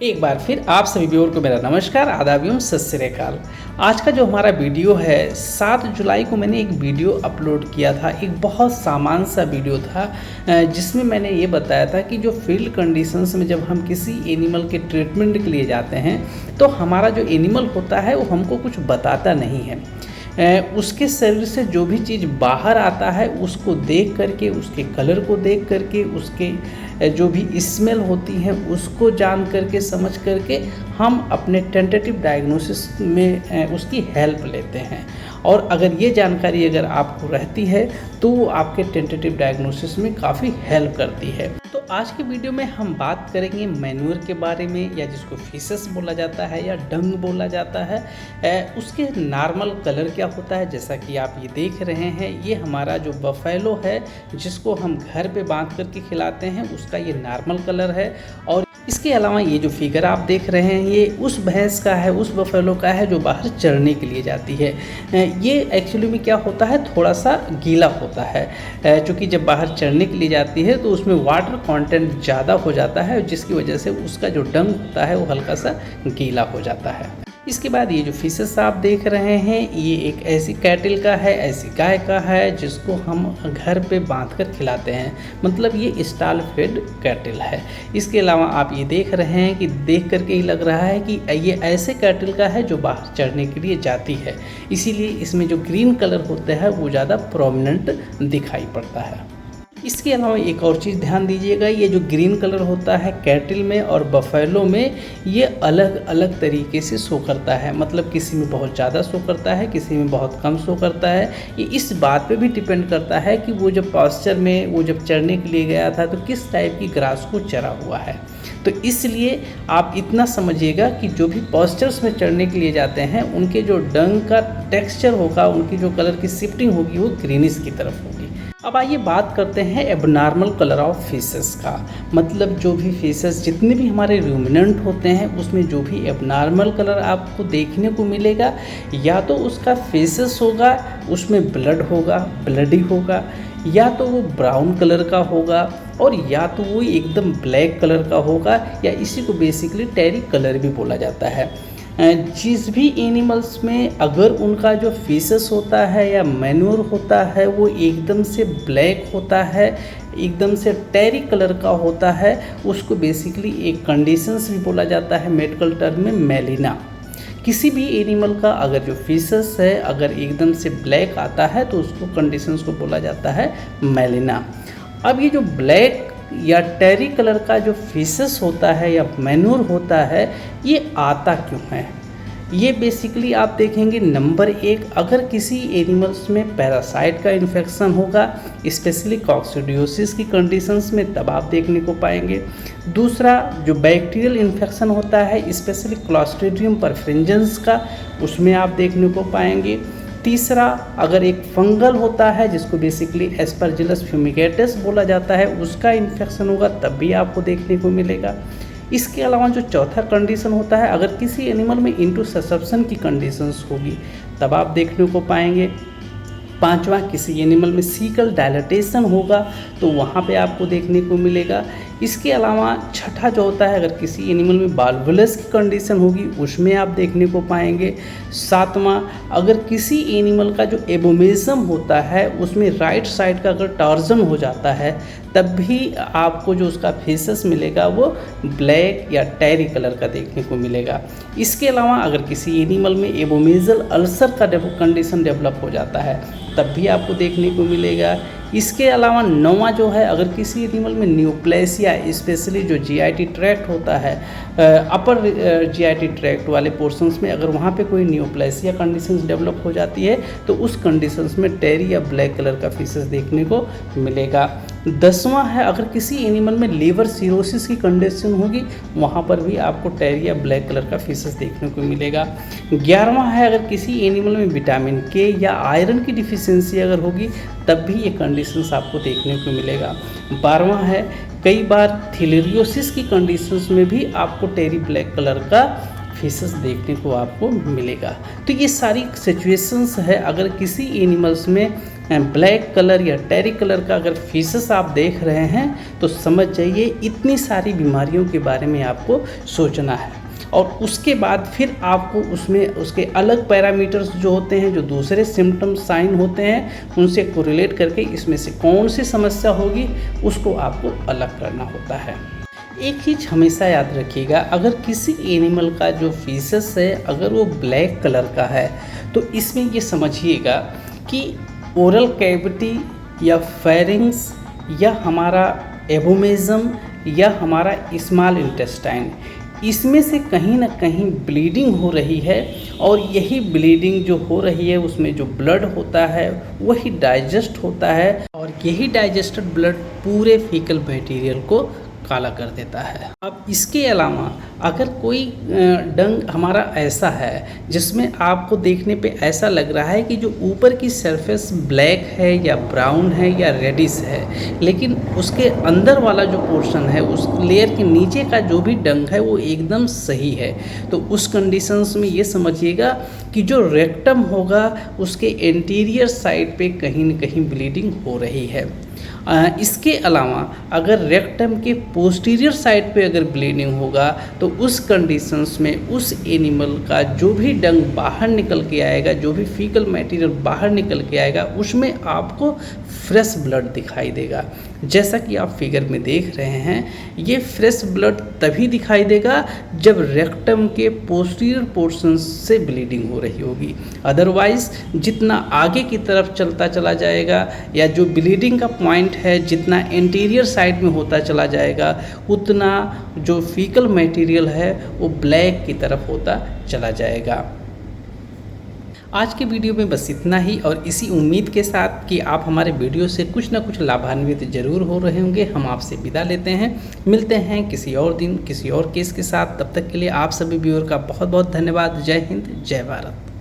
एक बार फिर आप सभी व्यूअर को मेरा नमस्कार, आदाब एवं सत श्री अकाल। आज का जो हमारा वीडियो है 7 जुलाई को मैंने एक वीडियो अपलोड किया था। एक बहुत सामान्य सा वीडियो था जिसमें मैंने ये बताया था कि जो फील्ड कंडीशंस में जब हम किसी एनिमल के ट्रीटमेंट के लिए जाते हैं तो हमारा जो एनिमल होता है वो हमको कुछ बताता नहीं है। उसके शरीर से जो भी चीज़ बाहर आता है उसको देख करके, उसके कलर को देख करके, उसके जो भी स्मेल होती है उसको जान करके, समझ करके हम अपने टेंटेटिव डायग्नोसिस में उसकी हेल्प लेते हैं। और अगर ये जानकारी अगर आपको रहती है तो वो आपके टेंटेटिव डायग्नोसिस में काफ़ी हेल्प करती है। तो आज की वीडियो में हम बात करेंगे मैन्योर के बारे में, या जिसको फीसेस बोला जाता है या डंग बोला जाता है। उसके नॉर्मल कलर क्या होता है, जैसा कि आप ये देख रहे हैं, ये हमारा जो बफेलो है जिसको हम घर पे बांध करके खिलाते हैं उसका ये नॉर्मल कलर है। और इसके अलावा ये जो फिगर आप देख रहे हैं ये उस भैंस का है, उस बफेलो का है जो बाहर चरने के लिए जाती है। ये एक्चुअली में क्या होता है, थोड़ा सा गीला होता है, क्योंकि जब बाहर चरने के लिए जाती है तो उसमें वाटर कंटेंट ज़्यादा हो जाता है, जिसकी वजह से उसका जो डंग होता है वो हल्का सा गीला हो जाता है। इसके बाद ये जो फिशेस आप देख रहे हैं ये एक ऐसी कैटल का है, ऐसी गाय का है जिसको हम घर पे बांध कर खिलाते हैं, मतलब ये स्टॉल फेड कैटल है। इसके अलावा आप ये देख रहे हैं कि देख करके ही लग रहा है कि ये ऐसे कैटल का है जो बाहर चरने के लिए जाती है, इसीलिए इसमें जो ग्रीन कलर होता है वो ज़्यादा प्रोमिनेंट दिखाई पड़ता है। इसके अलावा एक और चीज़ ध्यान दीजिएगा, ये जो ग्रीन कलर होता है कैटल में और बफेलो में ये अलग अलग तरीके से शो करता है, मतलब किसी में बहुत ज़्यादा शो करता है, किसी में बहुत कम शो करता है। ये इस बात पे भी डिपेंड करता है कि वो जब पास्चर में वो जब चरने के लिए गया था तो किस टाइप की ग्रास को चरा हुआ है। तो इसलिए आप इतना समझिएगा कि जो भी पास्चर्स में चरने के लिए जाते हैं उनके जो डंग का टेक्सचर होगा, उनकी जो कलर की शिफ्टिंग होगी वो ग्रीनिश की तरफ होगी। अब आइए बात करते हैं एबनॉर्मल कलर ऑफ फिशेस का, मतलब जो भी फिशेस जितने भी हमारे रूमिनेंट होते हैं उसमें जो भी एबनॉर्मल कलर आपको देखने को मिलेगा, या तो उसका फेसेस होगा उसमें ब्लड होगा, ब्लडी होगा, या तो वो ब्राउन कलर का होगा, और या तो वो एकदम ब्लैक कलर का होगा, या इसी को बेसिकली टेरी कलर भी बोला जाता है। जिस भी एनिमल्स में अगर उनका जो फीसेस होता है या मैन्योर होता है वो एकदम से ब्लैक होता है, एकदम से टेरी कलर का होता है, उसको बेसिकली एक कंडीशंस भी बोला जाता है मेडिकल टर्म में मेलिना। किसी भी एनिमल का अगर जो फीसेस है अगर एकदम से ब्लैक आता है तो उसको कंडीशंस को बोला जाता है मेलिना। अब ये जो ब्लैक या टेरी कलर का जो फीसेस होता है या मैन्योर होता है ये आता क्यों है, ये बेसिकली आप देखेंगे नंबर 1, अगर किसी एनिमल्स में पैरासाइट का इन्फेक्शन होगा, स्पेशली कॉक्सिडियोसिस की कंडीशंस में, तब आप देखने को पाएंगे। दूसरा जो बैक्टीरियल इन्फेक्शन होता है स्पेशली क्लॉस्ट्रीडियम परफरेंजेंस का, उसमें आप देखने को पाएंगे। तीसरा अगर एक फंगल होता है जिसको बेसिकली एस्परजिलस फ्यूमिगेटस बोला जाता है, उसका इन्फेक्शन होगा तब भी आपको देखने को मिलेगा। इसके अलावा जो चौथा कंडीशन होता है, अगर किसी एनिमल में इंटरसेप्शन की कंडीशंस होगी तब आप देखने को पाएंगे। पांचवा किसी एनिमल में सीकल डायलेटेशन होगा तो वहाँ पे आपको देखने को मिलेगा। इसके अलावा छठा जो होता है, अगर किसी एनिमल में बाल्वुलस की कंडीशन होगी उसमें आप देखने को पाएंगे। सातवां, अगर किसी एनिमल का जो एबोमेजम होता है उसमें राइट साइड का अगर टॉर्जन हो जाता है तब भी आपको जो उसका फेसेस मिलेगा वो ब्लैक या टेरी कलर का देखने को मिलेगा। इसके अलावा अगर किसी एनिमल में एबोमेजल अल्सर का कंडीशन डेवलप हो जाता है तब भी आपको देखने को मिलेगा। इसके अलावा नौवां जो है, अगर किसी एनिमल में न्यूप्लेसिया स्पेशली जो जीआईटी ट्रैक्ट होता है, अपर जीआईटी ट्रैक्ट वाले पोर्शंस में अगर वहाँ पे कोई न्यूप्लेसिया कंडीशंस डेवलप हो जाती है तो उस कंडीशंस में टेरी या ब्लैक कलर का फीसेस देखने को मिलेगा। 10वां है, अगर किसी एनिमल में लीवर सिरोसिस की कंडीशन होगी वहाँ पर भी आपको टेरी या ब्लैक कलर का फीसेस देखने को मिलेगा। 11वां है, अगर किसी एनिमल में विटामिन के या आयरन की डिफिशियंसी अगर होगी तब भी ये कंडीशंस आपको देखने को मिलेगा। 12वां है, कई बार थिलेरियोसिस की कंडीशंस में भी आपको टेरी ब्लैक कलर का फिशेस देखने को आपको मिलेगा। तो ये सारी सिचुएशंस है अगर किसी एनिमल्स में ब्लैक कलर या टेरी कलर का अगर फीसेस आप देख रहे हैं तो समझ जाइए इतनी सारी बीमारियों के बारे में आपको सोचना है। और उसके बाद फिर आपको उसमें उसके अलग पैरामीटर्स जो होते हैं, जो दूसरे सिम्टम साइन होते हैं, उनसे कोरिलेट करके इसमें से कौन सी समस्या होगी उसको आपको अलग करना होता है। एक चीज़ हमेशा याद रखिएगा, अगर किसी एनिमल का जो फीसेस है अगर वो ब्लैक कलर का है तो इसमें ये समझिएगा कि ओरल कैविटी या फेरिंग्स या हमारा एबोमेज़म या हमारा स्मॉल इंटेस्टाइन, इसमें से कहीं ना कहीं ब्लीडिंग हो रही है। और यही ब्लीडिंग जो हो रही है उसमें जो ब्लड होता है वही डाइजेस्ट होता है, और यही डाइजेस्टेड ब्लड पूरे फीकल मटेरियल को काला कर देता है। अब इसके अलावा अगर कोई डंग हमारा ऐसा है जिसमें आपको देखने पे ऐसा लग रहा है कि जो ऊपर की सरफेस ब्लैक है या ब्राउन है या रेडिश है, लेकिन उसके अंदर वाला जो पोर्शन है, उस लेयर के नीचे का जो भी डंग है वो एकदम सही है, तो उस कंडीशंस में ये समझिएगा कि जो रेक्टम होगा उसके एंटीरियर साइड पे कहीं न कहीं ब्लीडिंग हो रही है। इसके अलावा अगर रेक्टम के पोस्टीरियर साइड पे अगर ब्लीडिंग होगा तो उस कंडीशंस में उस एनिमल का जो भी डंग बाहर निकल के आएगा, जो भी फीकल मटेरियल बाहर निकल के आएगा, उसमें आपको फ्रेश ब्लड दिखाई देगा। जैसा कि आप फिगर में देख रहे हैं, ये फ्रेश ब्लड तभी दिखाई देगा जब रेक्टम के पोस्टीरियर पोर्शन से ब्लीडिंग हो रही होगी। अदरवाइज जितना आगे की तरफ चलता चला जाएगा या जो ब्लीडिंग का पॉइंट है जितना इंटीरियर साइड में होता चला जाएगा, उतना जो फीकल मटेरियल है वो ब्लैक की तरफ होता चला जाएगा। आज के वीडियो में बस इतना ही, और इसी उम्मीद के साथ कि आप हमारे वीडियो से कुछ ना कुछ लाभान्वित जरूर हो रहे होंगे, हम आपसे विदा लेते हैं। मिलते हैं किसी और दिन किसी और केस के साथ। तब तक के लिए आप सभी व्यूअर का बहुत बहुत धन्यवाद। जय हिंद, जय भारत।